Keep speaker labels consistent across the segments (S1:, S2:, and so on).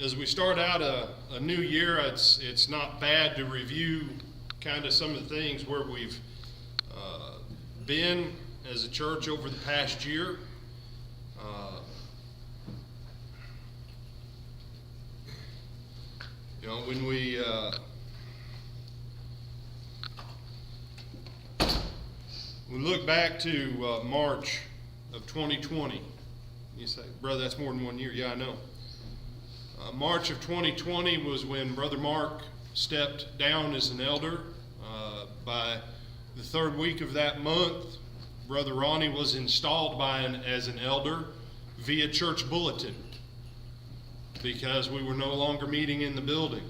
S1: as we start out a new year, it's not bad to review kind of some of the things where we've been as a church over the past year. When we look back to March of 2020, you say, brother, that's more than 1 year. Yeah, I know. March of 2020 was when Brother Mark stepped down as an elder. By the third week of that month, Brother Ronnie was installed as an elder via church bulletin, because we were no longer meeting in the building.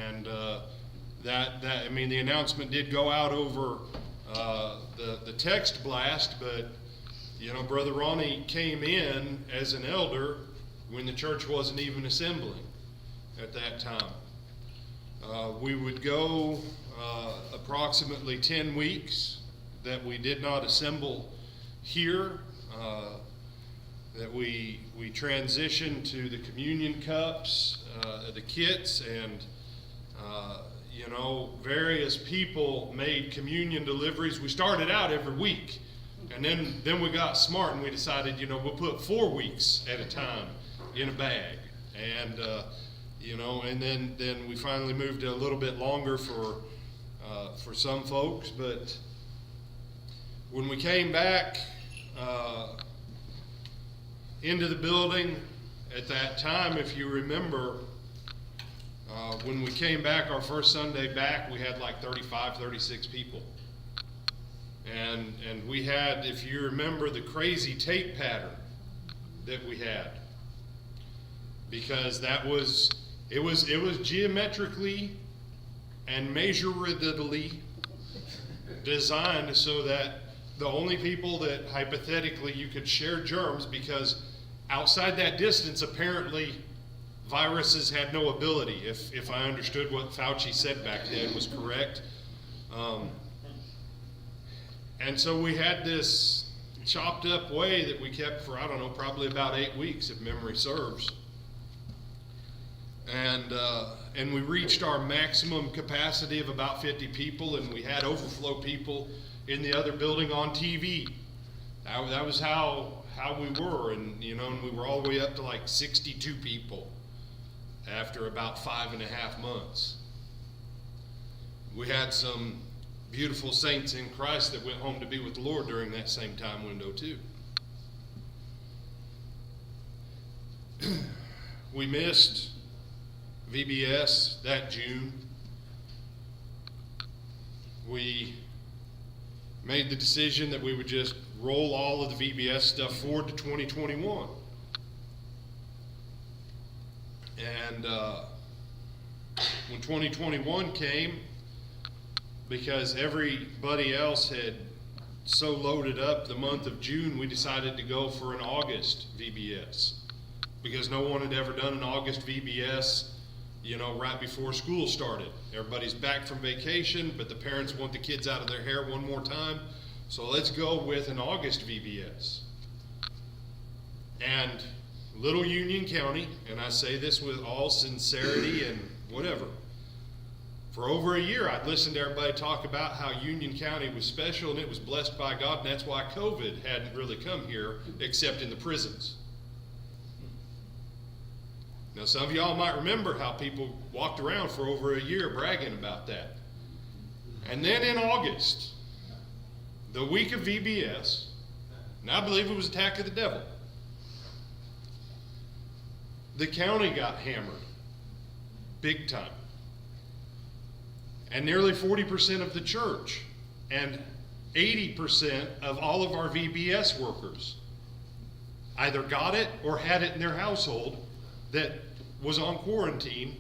S1: And the announcement did go out over the text blast, but Brother Ronnie came in as an elder when the church wasn't even assembling at that time. We would go approximately 10 weeks that we did not assemble here, that we transitioned to the communion cups, the kits, and various people made communion deliveries. We started out every week, and then we got smart and we decided, we'll put 4 weeks at a time in a bag, and and then we finally moved it a little bit longer for some folks. But when we came back into the building at that time, if you remember, when we came back our first Sunday back, we had like 35, 36 people. And we had, if you remember, the crazy tape pattern that we had, because it was geometrically and measurably designed so that the only people that hypothetically you could share germs, because outside that distance, apparently viruses had no ability, if I understood what Fauci said back then was correct. And so we had this chopped up way that we kept for, I don't know, probably about 8 weeks, if memory serves. And we reached our maximum capacity of about 50 people, and we had overflow people in the other building on TV. That was how we were, and we were all the way up to like 62 people after about 5.5 months. We had some beautiful saints in Christ that went home to be with the Lord during that same time window too. We missed VBS that June. We made the decision that we would just roll all of the VBS stuff forward to 2021. And when 2021 came, because everybody else had so loaded up the month of June, we decided to go for an August VBS, because no one had ever done an August VBS right before school started. Everybody's back from vacation, but the parents want the kids out of their hair one more time. So let's go with an August VBS. And Little Union County, and I say this with all sincerity and whatever, for over a year I'd listened to everybody talk about how Union County was special and it was blessed by God, and that's why COVID hadn't really come here except in the prisons. Now, some of y'all might remember how people walked around for over a year bragging about that. And then in August, the week of VBS, and I believe it was attack of the devil, the county got hammered big time. And nearly 40% of the church and 80% of all of our VBS workers either got it or had it in their household that was on quarantine.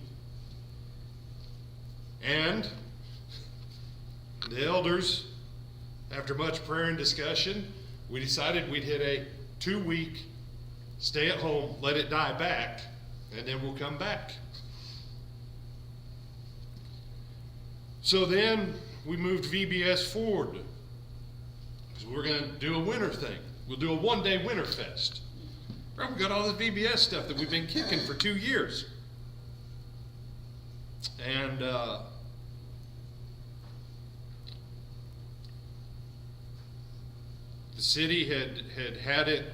S1: And the elders, after much prayer and discussion, we decided we'd hit a 2-week stay at home, let it die back, and then we'll come back. So then we moved VBS forward, because we're going to do a winter thing. We'll do a 1-day winter fest. Bro, we got all this VBS stuff that we've been kicking for 2 years. And the city had it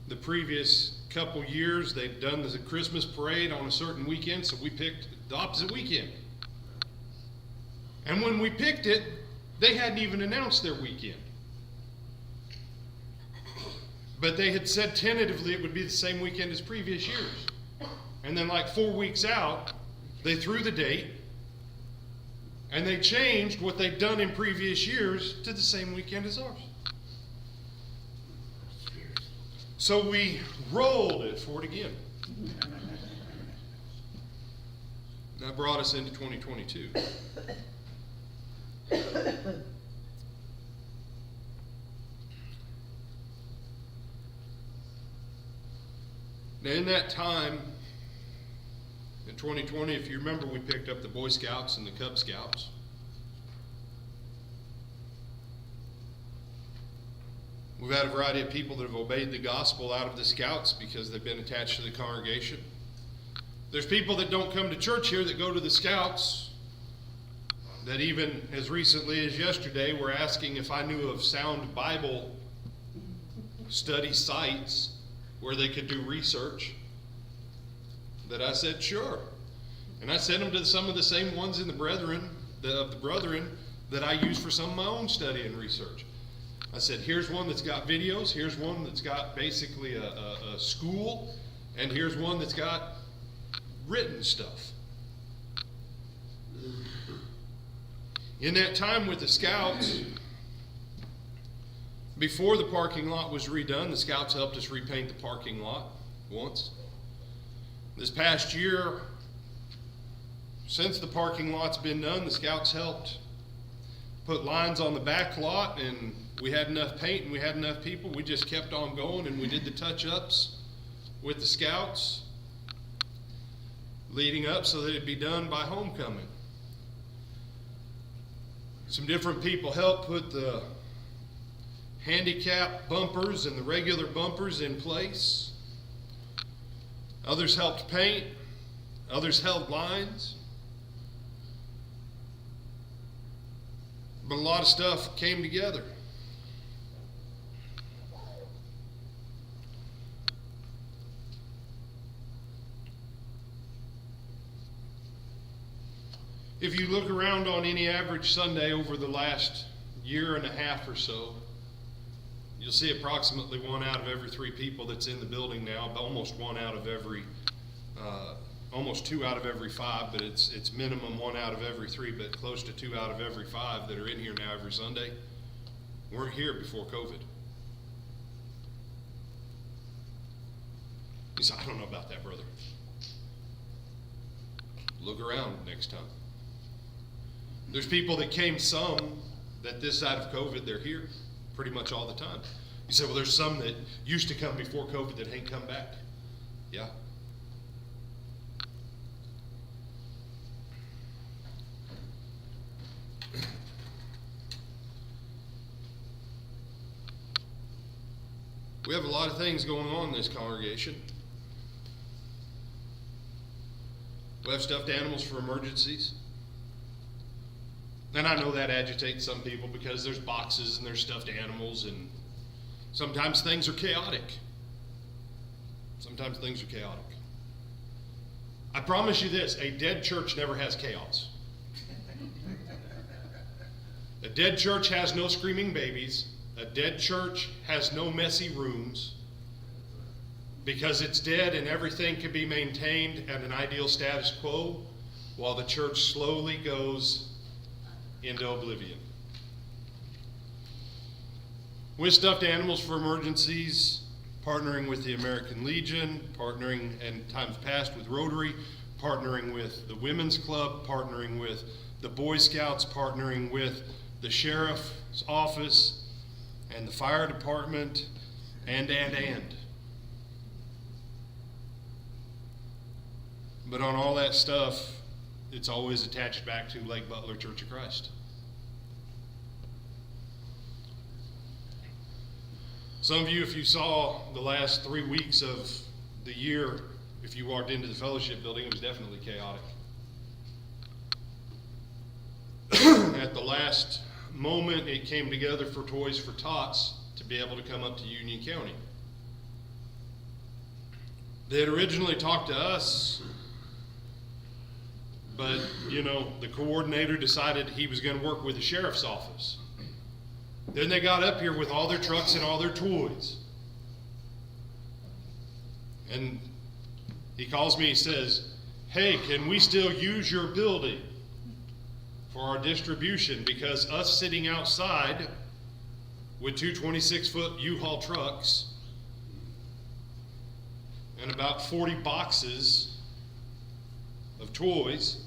S1: the previous couple years. They'd done the Christmas parade on a certain weekend, so we picked the opposite weekend. And when we picked it, they hadn't even announced their weekend. But they had said tentatively it would be the same weekend as previous years. And then like 4 weeks out, they threw the date, and they changed what they'd done in previous years to the same weekend as ours. So we rolled it for it again. That brought us into 2022. Now, in that time, in 2020, if you remember, we picked up the Boy Scouts and the Cub Scouts. We've had a variety of people that have obeyed the gospel out of the Scouts because they've been attached to the congregation. There's people that don't come to church here that go to the Scouts, that even as recently as yesterday were asking if I knew of sound Bible study sites where they could do research. That I said, sure. And I sent them to some of the same ones in the brethren that I use for some of my own study and research. I said, here's one that's got videos, here's one that's got basically a school, and here's one that's got written stuff. In that time with the Scouts, before the parking lot was redone, the Scouts helped us repaint the parking lot once. This past year, since the parking lot's been done, the Scouts helped put lines on the back lot, and we had enough paint and we had enough people. We just kept on going, and we did the touch-ups with the Scouts leading up so that it'd be done by homecoming. Some different people helped put the handicap bumpers and the regular bumpers in place. Others helped paint. Others held lines. But a lot of stuff came together. If you look around on any average Sunday over the last year and a half or so, you'll see approximately 1 out of every 3 people that's in the building now, almost 1 out of every, almost 2 out of every 5, but it's minimum 1 out of every 3, but close to 2 out of every 5 that are in here now every Sunday weren't here before COVID. You say, I don't know about that, brother. Look around next time. There's people that came some that this side of COVID, they're here pretty much all the time. You say, well, there's some that used to come before COVID that ain't come back. Yeah. We have a lot of things going on in this congregation. We have stuffed animals for emergencies. And I know that agitates some people because there's boxes and there's stuffed animals, and sometimes things are chaotic. Sometimes things are chaotic. I promise you this, a dead church never has chaos. A dead church has no screaming babies. A dead church has no messy rooms, because it's dead and everything can be maintained at an ideal status quo while the church slowly goes into oblivion. With stuffed animals for emergencies, partnering with the American Legion, partnering in times past with Rotary, partnering with the Women's Club, partnering with the Boy Scouts, partnering with the Sheriff's Office and the Fire Department, and. But on all that stuff, it's always attached back to Lake Butler Church of Christ. Some of you, if you saw the last 3 weeks of the year, if you walked into the fellowship building, it was definitely chaotic. At the last moment, it came together for Toys for Tots to be able to come up to Union County. They had originally talked to us, but, the coordinator decided he was going to work with the sheriff's office. Then they got up here with all their trucks and all their toys. And he calls me, he says, "Hey, can we still use your building for our distribution? Because us sitting outside with two 26-foot U-Haul trucks and about 40 boxes of toys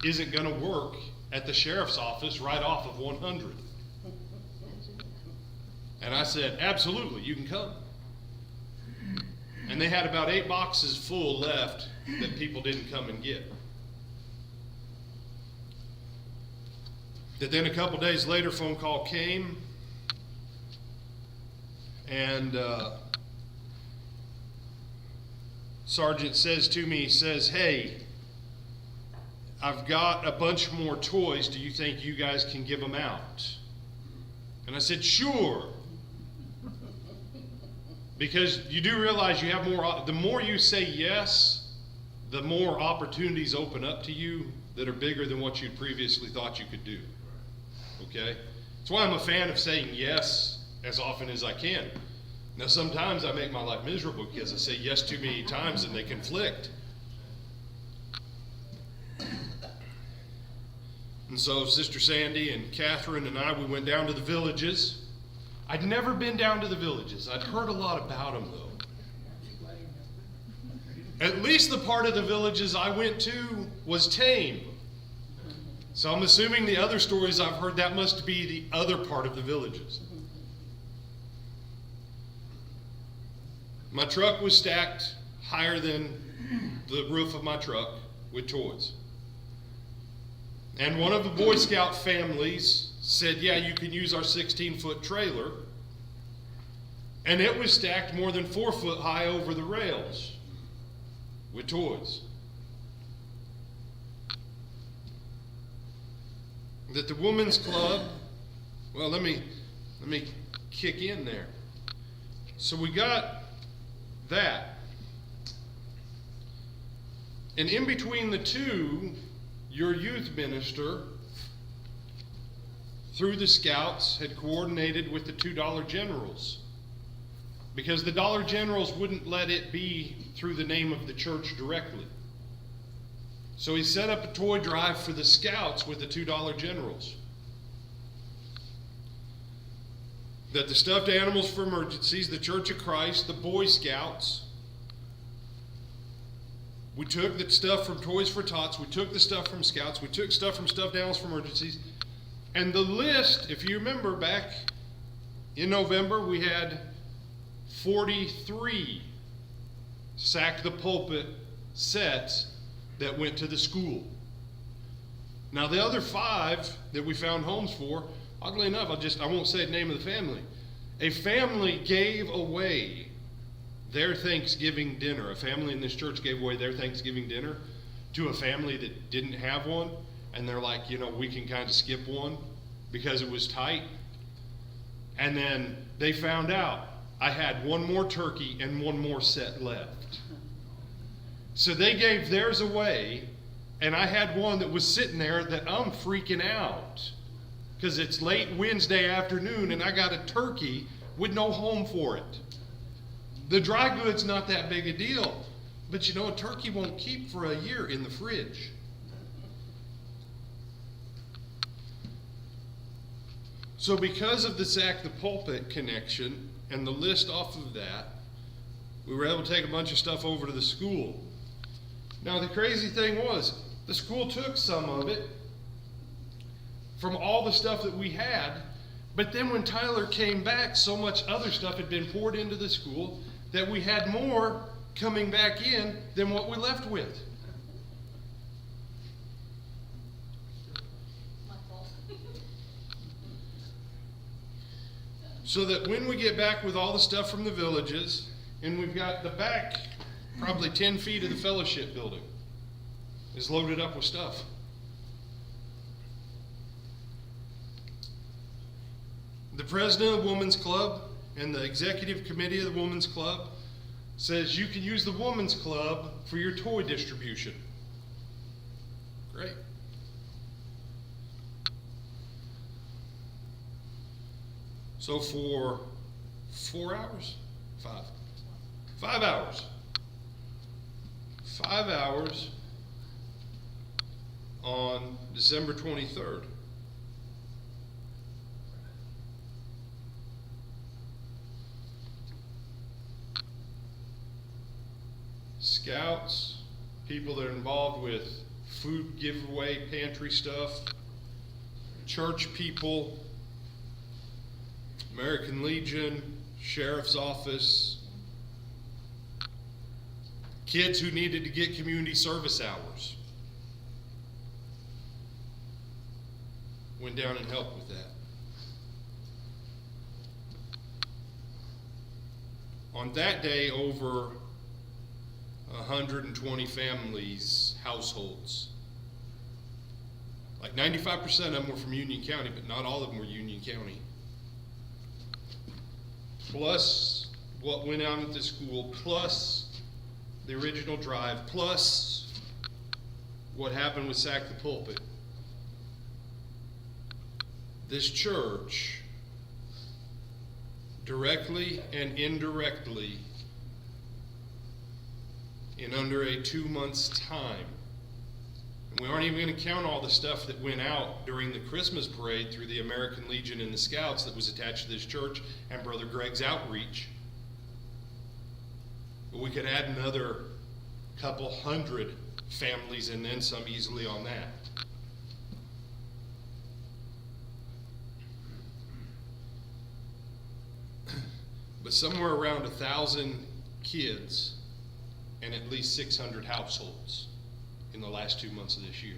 S1: isn't going to work at the sheriff's office right off of 100. And I said, "Absolutely, you can come." And they had about 8 boxes full left that people didn't come and get. That then a couple days later, phone call came, and Sergeant says to me, he says, "Hey, I've got a bunch more toys. Do you think you guys can give them out?" And I said, "Sure." Because you do realize you have more, the more you say yes, the more opportunities open up to you that are bigger than what you previously thought you could do. Okay? That's why I'm a fan of saying yes as often as I can. Now, sometimes I make my life miserable because I say yes too many times and they conflict. And so Sister Sandy and Catherine and I, we went down to the villages. I'd never been down to the villages. I'd heard a lot about them, though. At least the part of the villages I went to was tame. So I'm assuming the other stories I've heard, that must be the other part of the villages. My truck was stacked higher than the roof of my truck with toys. And one of the Boy Scout families said, "Yeah, you can use our 16-foot trailer." And it was stacked more than 4 foot high over the rails with toys. That the women's club, well, let me kick in there. So we got that. And in between the two, your youth minister, through the Scouts, had coordinated with the $2 Generals. Because the Dollar Generals wouldn't let it be through the name of the church directly. So he set up a toy drive for the Scouts with the $2 Generals. That the stuffed animals for emergencies, the Church of Christ, the Boy Scouts. We took the stuff from Toys for Tots. We took the stuff from Scouts. We took stuff from stuffed animals for emergencies. And the list, if you remember back in November, we had 43 Sack the Pulpit sets that went to the school. Now the other 5 that we found homes for, oddly enough, I won't say the name of the family. A family gave away their Thanksgiving dinner. A family in this church gave away their Thanksgiving dinner to a family that didn't have one. And they're like, we can kind of skip one because it was tight. And then they found out I had one more turkey and one more set left. So they gave theirs away, and I had one that was sitting there that I'm freaking out because it's late Wednesday afternoon and I got a turkey with no home for it. The dry goods not that big a deal, but a turkey won't keep for a year in the fridge. So because of the Sack the Pulpit connection and the list off of that, we were able to take a bunch of stuff over to the school. Now the crazy thing was, the school took some of it from all the stuff that we had, but then when Tyler came back, so much other stuff had been poured into the school that we had more coming back in than what we left with. So that when we get back with all the stuff from the villages, and we've got the back probably 10 feet of the fellowship building is loaded up with stuff. The president of the Women's Club and the executive committee of the Women's Club says you can use the Women's Club for your toy distribution. Great. So for 4 hours? 5 hours. 5 hours on December 23rd. Scouts, people that are involved with food giveaway, pantry stuff, church people, American Legion, Sheriff's Office, kids who needed to get community service hours went down and helped with that. On that day, over 120 families, households. Like 95% of them were from Union County, but not all of them were Union County. Plus what went on at the school, plus the original drive, plus what happened with Sack the Pulpit. This church, directly and indirectly, in under a 2 months' time. And we aren't even going to count all the stuff that went out during the Christmas parade through the American Legion and the Scouts that was attached to this church and Brother Greg's outreach. But we could add another couple hundred families and then some easily on that. But somewhere around 1,000 kids and at least 600 households in the last 2 months of this year.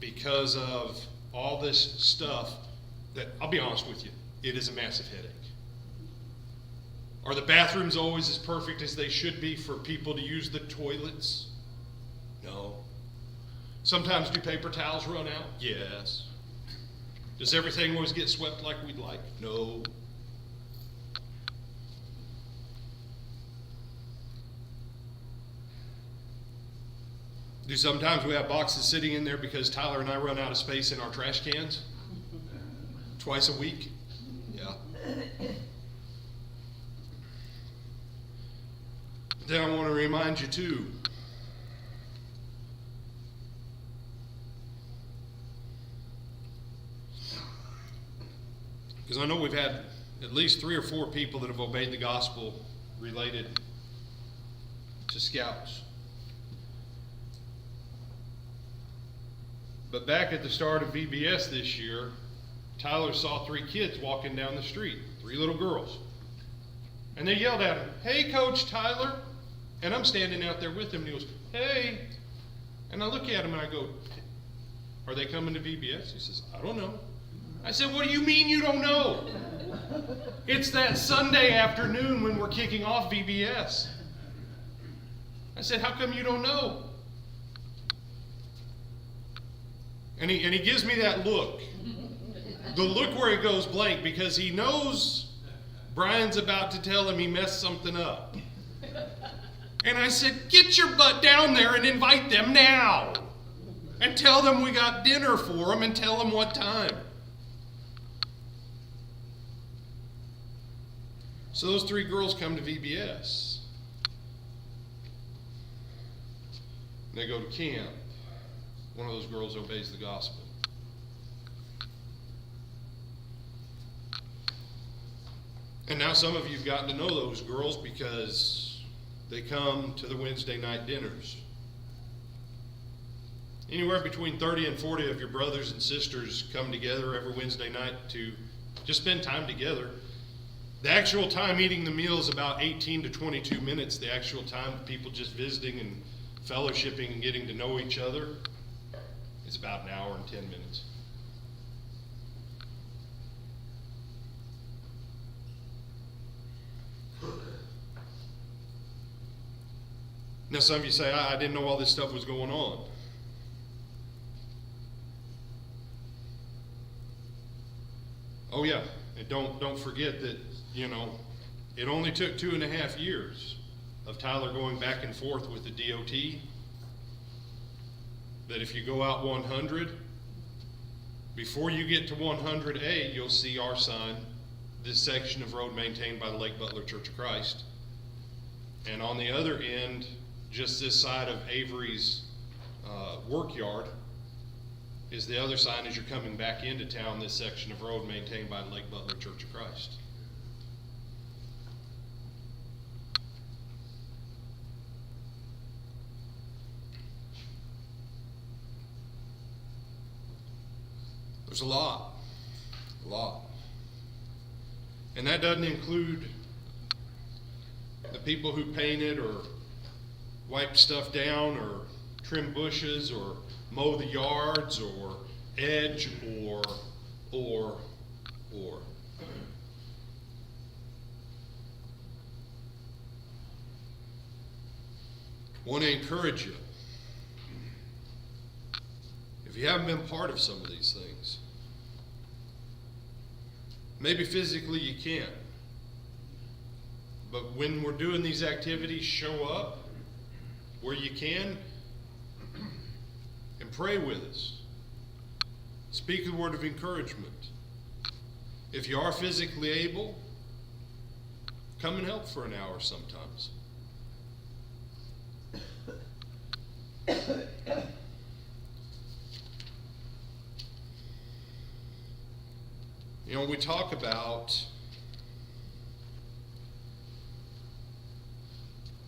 S1: Because of all this stuff that, I'll be honest with you, it is a massive headache. Are the bathrooms always as perfect as they should be for people to use the toilets? No. Sometimes do paper towels run out? Yes. Does everything always get swept like we'd like? No. Do sometimes we have boxes sitting in there because Tyler and I run out of space in our trash cans? Twice a week? Yeah. Then I want to remind you too, because I know we've had at least 3 or 4 people that have obeyed the gospel related to Scouts. But back at the start of VBS this year, Tyler saw 3 kids walking down the street, 3 little girls. And they yelled at him, "Hey, Coach Tyler." And I'm standing out there with him, and he goes, "Hey." And I look at him and I go, "Are they coming to VBS?" He says, "I don't know." I said, "What do you mean you don't know? It's that Sunday afternoon when we're kicking off VBS." I said, "How come you don't know?" And he gives me that look. The look where he goes blank because he knows Brian's about to tell him he messed something up. And I said, "Get your butt down there and invite them now. And tell them we got dinner for them and tell them what time." So those 3 girls come to VBS. They go to camp. One of those girls obeys the gospel. And now some of you have gotten to know those girls because they come to the Wednesday night dinners. Anywhere between 30 and 40 of your brothers and sisters come together every Wednesday night to just spend time together. The actual time eating the meal is about 18 to 22 minutes. The actual time of people just visiting and fellowshipping and getting to know each other is about an hour and 10 minutes. Now, some of you say, I didn't know all this stuff was going on. Oh yeah, and don't forget that, it only took 2.5 years of Tyler going back and forth with the DOT, that if you go out 100, before you get to 100A, you'll see our sign, this section of road maintained by the Lake Butler Church of Christ. And on the other end, just this side of Avery's work yard, is the other sign as you're coming back into town, this section of road maintained by the Lake Butler Church of Christ. There's a lot. And that doesn't include the people who painted or wipe stuff down or trim bushes or mow the yards or edge or. Want to encourage you, if you haven't been part of some of these things, maybe physically you can't, but when we're doing these activities, show up where you can and pray with us. Speak a word of encouragement. If you are physically able, come and help for an hour sometimes. We talk about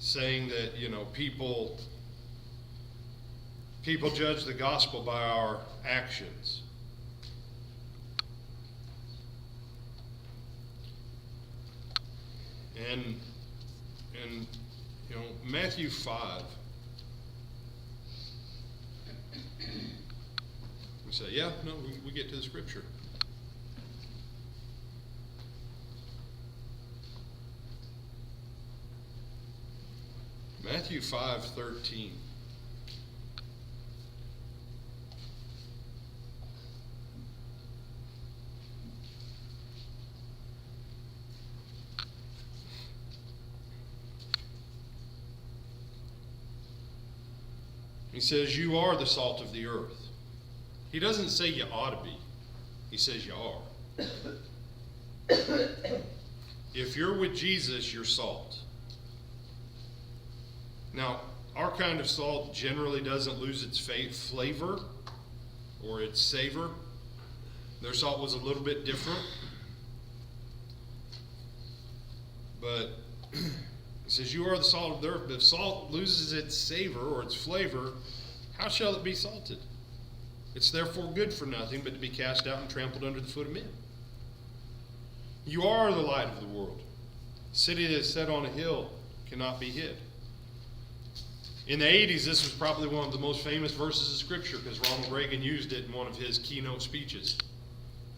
S1: saying that, people judge the gospel by our actions. And Matthew 5. We say, we get to the scripture. Matthew 5:13. He says, you are the salt of the earth. He doesn't say you ought to be. He says you are. If you're with Jesus, you're salt. Now, our kind of salt generally doesn't lose its flavor or its savor. Their salt was a little bit different. But he says, you are the salt of the earth. But if salt loses its savor or its flavor, how shall it be salted? It's therefore good for nothing but to be cast out and trampled under the foot of men. You are the light of the world. A city that is set on a hill cannot be hid. In the 80s, this was probably one of the most famous verses of Scripture because Ronald Reagan used it in one of his keynote speeches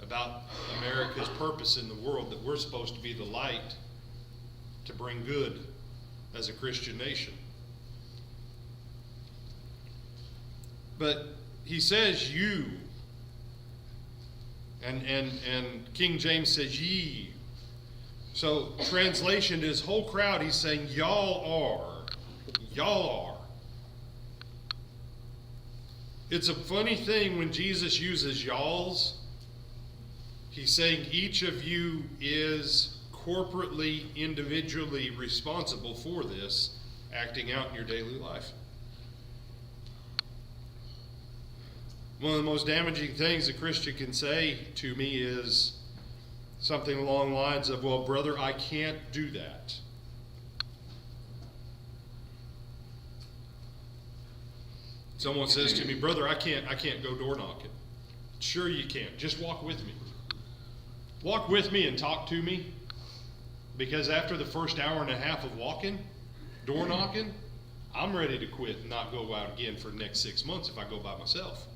S1: about America's purpose in the world, that we're supposed to be the light to bring good as a Christian nation. But he says you, and King James says ye. So translation to his whole crowd, he's saying y'all are. It's a funny thing when Jesus uses y'alls. He's saying each of you is corporately, individually responsible for this, acting out in your daily life. One of the most damaging things a Christian can say to me is something along the lines of, well, brother, I can't do that. Someone says to me, brother, I can't go door knocking. Sure you can. Just walk with me. Walk with me and talk to me. Because after the first hour and a half of walking, door knocking, I'm ready to quit and not go out again for the next 6 months if I go by myself.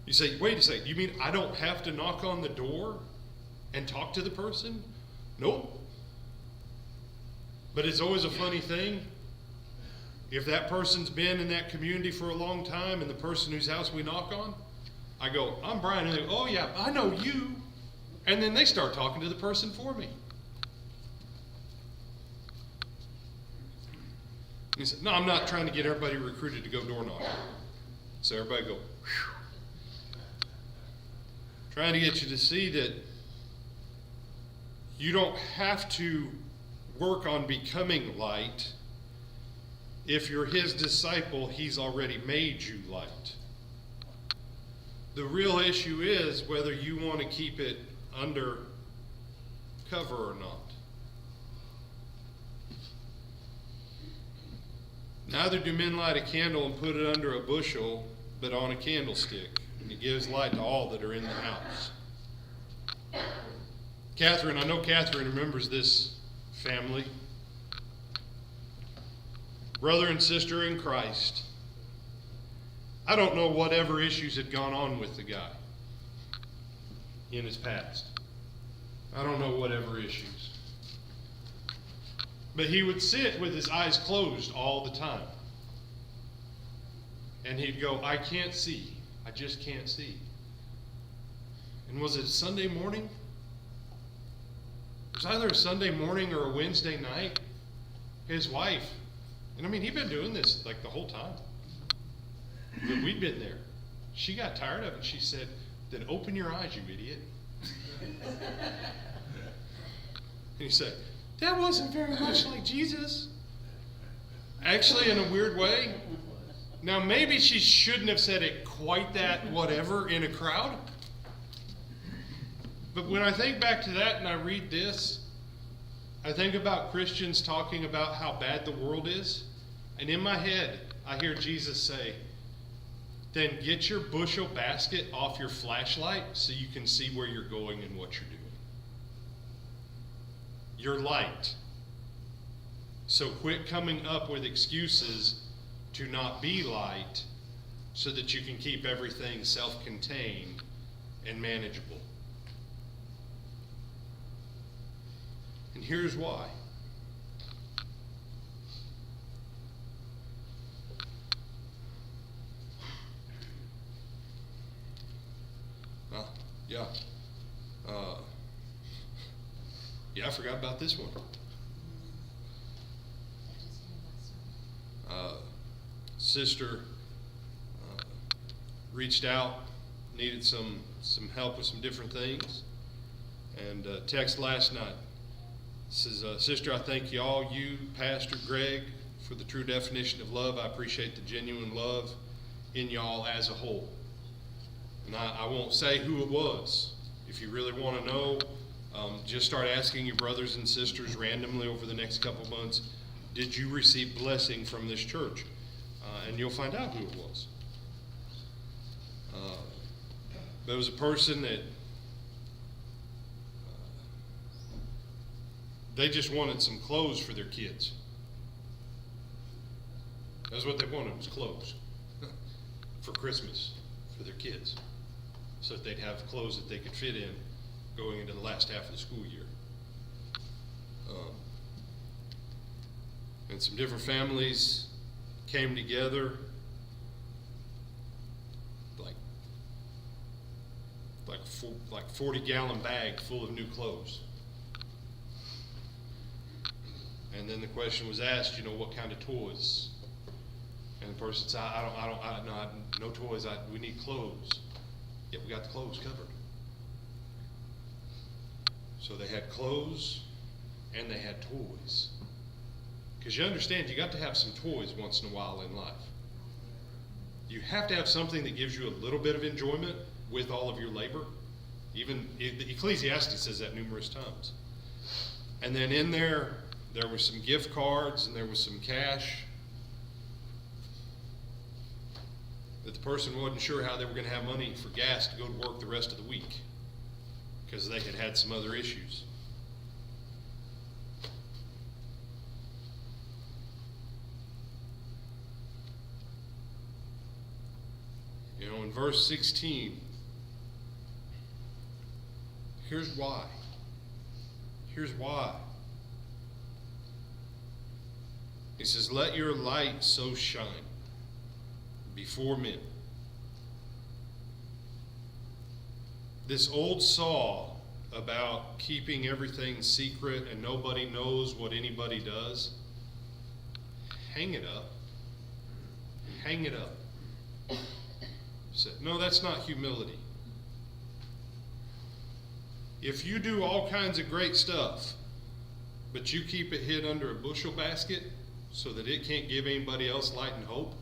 S1: You say, wait a second, you mean I don't have to knock on the door and talk to the person? Nope. But it's always a funny thing. If that person's been in that community for a long time and the person whose house we knock on, I go, I'm Brian. And they go, oh yeah, I know you. And then they start talking to the person for me. He said, no, I'm not trying to get everybody recruited to go door knocking. So everybody go, whew. Trying to get you to see that you don't have to work on becoming light. If you're his disciple, he's already made you light. The real issue is whether you want to keep it under cover or not. Neither do men light a candle and put it under a bushel, but on a candlestick, and it gives light to all that are in the house. Catherine, I know Catherine remembers this family. Brother and sister in Christ. I don't know whatever issues had gone on with the guy in his past. I don't know whatever issues. But he would sit with his eyes closed all the time. And he'd go, I can't see. I just can't see. And was it Sunday morning? It was either a Sunday morning or a Wednesday night. His wife, and I mean, he'd been doing this like the whole time. But we'd been there. She got tired of it. She said, then open your eyes, you idiot. And you say, that wasn't very much like Jesus. Actually, in a weird way. Now, maybe she shouldn't have said it quite that whatever in a crowd. But when I think back to that and I read this, I think about Christians talking about how bad the world is. And in my head, I hear Jesus say, then get your bushel basket off your flashlight so you can see where you're going and what you're doing. You're light. So quit coming up with excuses to not be light so that you can keep everything self-contained and manageable. And here's why. Yeah, I forgot about this one. Sister reached out, needed some help with some different things, and text last night. Says, Sister, I thank you, Pastor Greg, for the true definition of love. I appreciate the genuine love in y'all as a whole. And I won't say who it was. If you really want to know, just start asking your brothers and sisters randomly over the next couple months, did you receive blessing from this church? And you'll find out who it was. There was a person that they just wanted some clothes for their kids. That's what they wanted, was clothes for Christmas for their kids, so that they'd have clothes that they could fit in going into the last half of the school year. And some different families came together, like 40-gallon bag full of new clothes. And then the question was asked, what kind of toys? And the person said, no toys. We need clothes. Yeah, we got the clothes covered. So they had clothes and they had toys. Because you understand, you got to have some toys once in a while in life. You have to have something that gives you a little bit of enjoyment with all of your labor. Even Ecclesiastes says that numerous times. And then in there were some gift cards and there was some cash that the person wasn't sure how they were going to have money for gas to go to work the rest of the week because they had some other issues. In verse 16, here's why. He says, let your light so shine before men. This old saw about keeping everything secret and nobody knows what anybody does, hang it up. Hang it up. He said, no, that's not humility. If you do all kinds of great stuff, but you keep it hid under a bushel basket so that it can't give anybody else light and hope,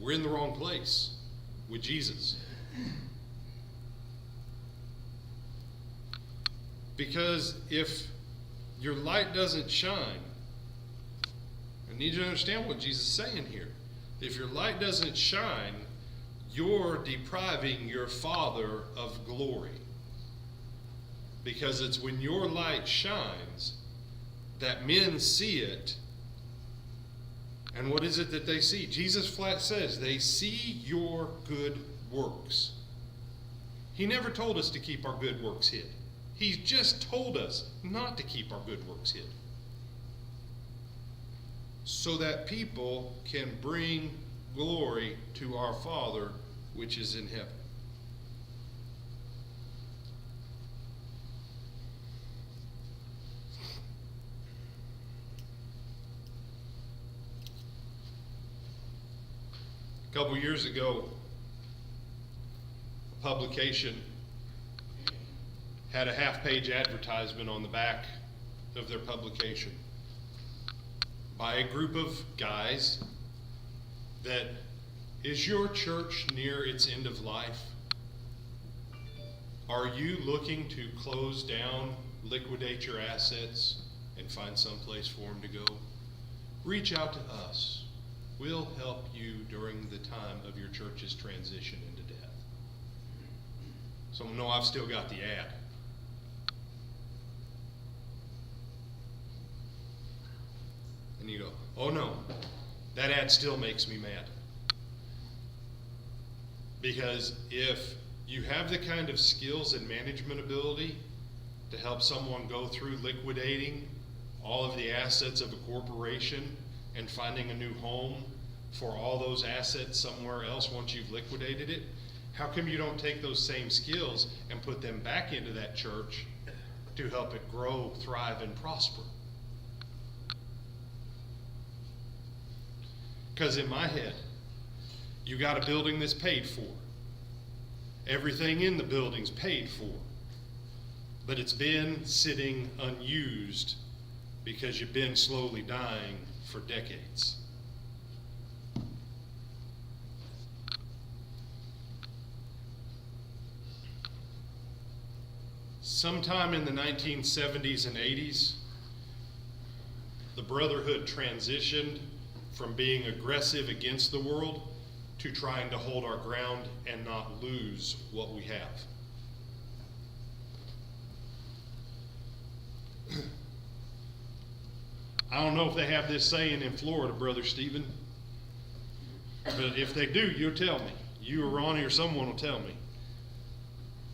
S1: we're in the wrong place with Jesus. Because if your light doesn't shine, I need you to understand what Jesus is saying here. If your light doesn't shine, you're depriving your Father of glory. Because it's when your light shines that men see it. And what is it that they see? Jesus flat says they see your good works. He never told us to keep our good works hid. He just told us not to keep our good works hid. So that people can bring glory to our Father which is in heaven. A couple years ago, a publication had a half-page advertisement on the back of their publication by a group of guys that, is your church near its end of life? Are you looking to close down, liquidate your assets, and find some place for them to go? Reach out to us. We'll help you during the time of your church's transition into death. Some know I've still got the ad. And you go, oh no, that ad still makes me mad. Because if you have the kind of skills and management ability to help someone go through liquidating all of the assets of a corporation and finding a new home for all those assets somewhere else once you've liquidated it, how come you don't take those same skills and put them back into that church to help it grow, thrive, and prosper? Because in my head, you got a building that's paid for. Everything in the building's paid for. But it's been sitting unused because you've been slowly dying for decades. Sometime in the 1970s and 80s, the Brotherhood transitioned from being aggressive against the world to trying to hold our ground and not lose what we have. I don't know if they have this saying in Florida, Brother Stephen, but if they do, you'll tell me. You or Ronnie or someone will tell me.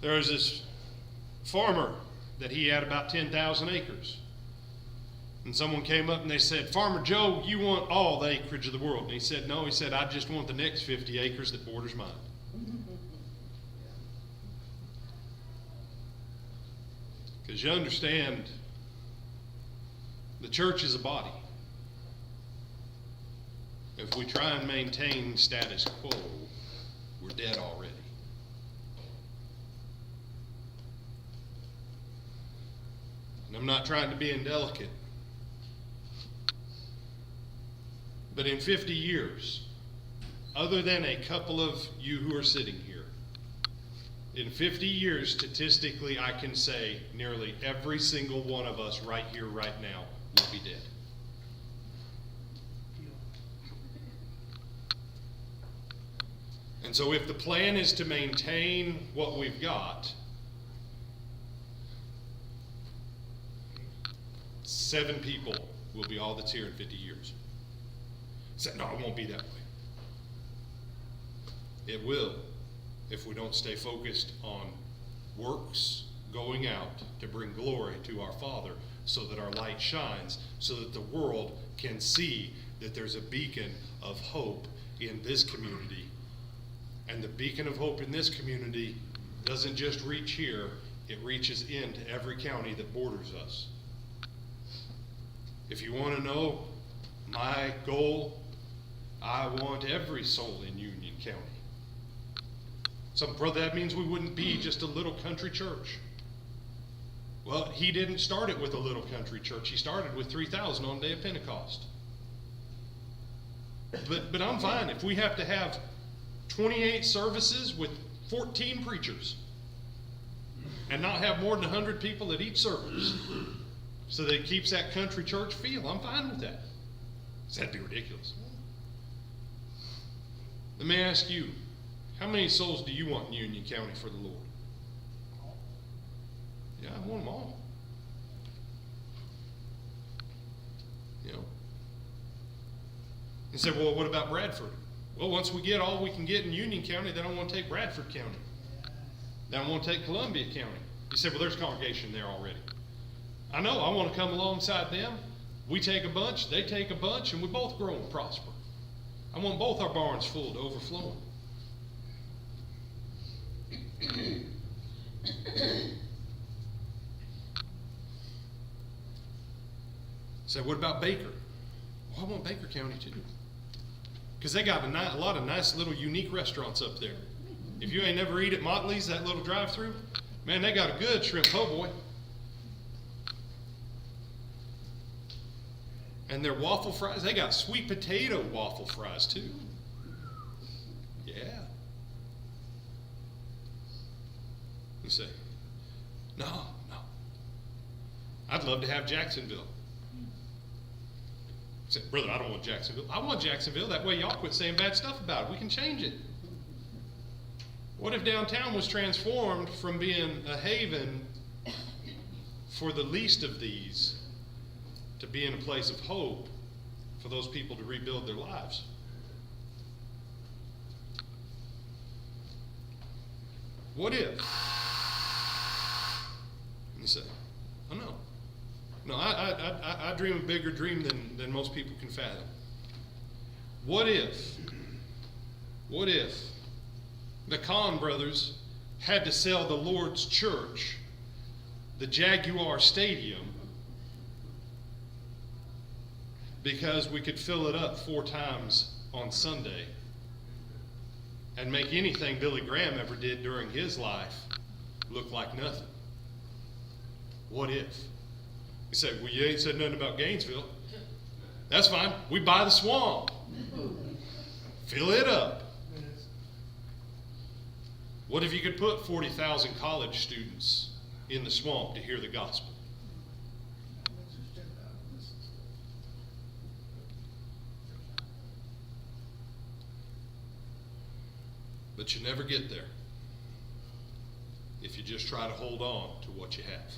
S1: There was this farmer that he had about 10,000 acres. And someone came up and they said, Farmer Joe, you want all the acreage of the world. And he said, no, he said, I just want the next 50 acres that borders mine. Because you understand, the church is a body. If we try and maintain status quo, we're dead already. And I'm not trying to be indelicate. But in 50 years, other than a couple of you who are sitting here, in 50 years, statistically, I can say nearly every single one of us right here, right now, will be dead. And so if the plan is to maintain what we've got, 7 people will be all that's here in 50 years. Said, no, it won't be that way. It will if we don't stay focused on works going out to bring glory to our Father so that our light shines, so that the world can see that there's a beacon of hope in this community. And the beacon of hope in this community doesn't just reach here, it reaches into every county that borders us. If you want to know my goal, I want every soul in Union County. Brother, that means we wouldn't be just a little country church. Well, he didn't start it with a little country church. He started with 3,000 on the day of Pentecost. But I'm fine if we have to have 28 services with 14 preachers and not have more than 100 people at each service so that it keeps that country church feel. I'm fine with that. That'd be ridiculous. Let me ask you, how many souls do you want in Union County for the Lord? Yeah, I want them all. You know. And say, well, what about Bradford? Well, once we get all we can get in Union County, then I want to take Bradford County. Then I want to take Columbia County. You say, well, there's congregation there already. I know, I want to come alongside them. We take a bunch, they take a bunch, and we both grow and prosper. I want both our barns full to overflowing. Say, what about Baker? Well, I want Baker County too. Because they got a lot of nice little unique restaurants up there. If you ain't never eat at Motley's, that little drive-through, man, they got a good shrimp po' boy. And their waffle fries, they got sweet potato waffle fries too. Yeah. You say, no. I'd love to have Jacksonville. You say, brother, I don't want Jacksonville. I want Jacksonville. That way y'all quit saying bad stuff about it. We can change it. What if downtown was transformed from being a haven for the least of these to being a place of hope for those people to rebuild their lives? What if? You say, oh no. No, I dream a bigger dream than most people can fathom. What if the Kahn brothers had to sell the Lord's church, the Jaguar Stadium, because we could fill it up 4 times on Sunday and make anything Billy Graham ever did during his life look like nothing? What if? You say, well, you ain't said nothing about Gainesville. That's fine. We buy the swamp. Fill it up. What if you could put 40,000 college students in the swamp to hear the gospel? But you never get there if you just try to hold on to what you have.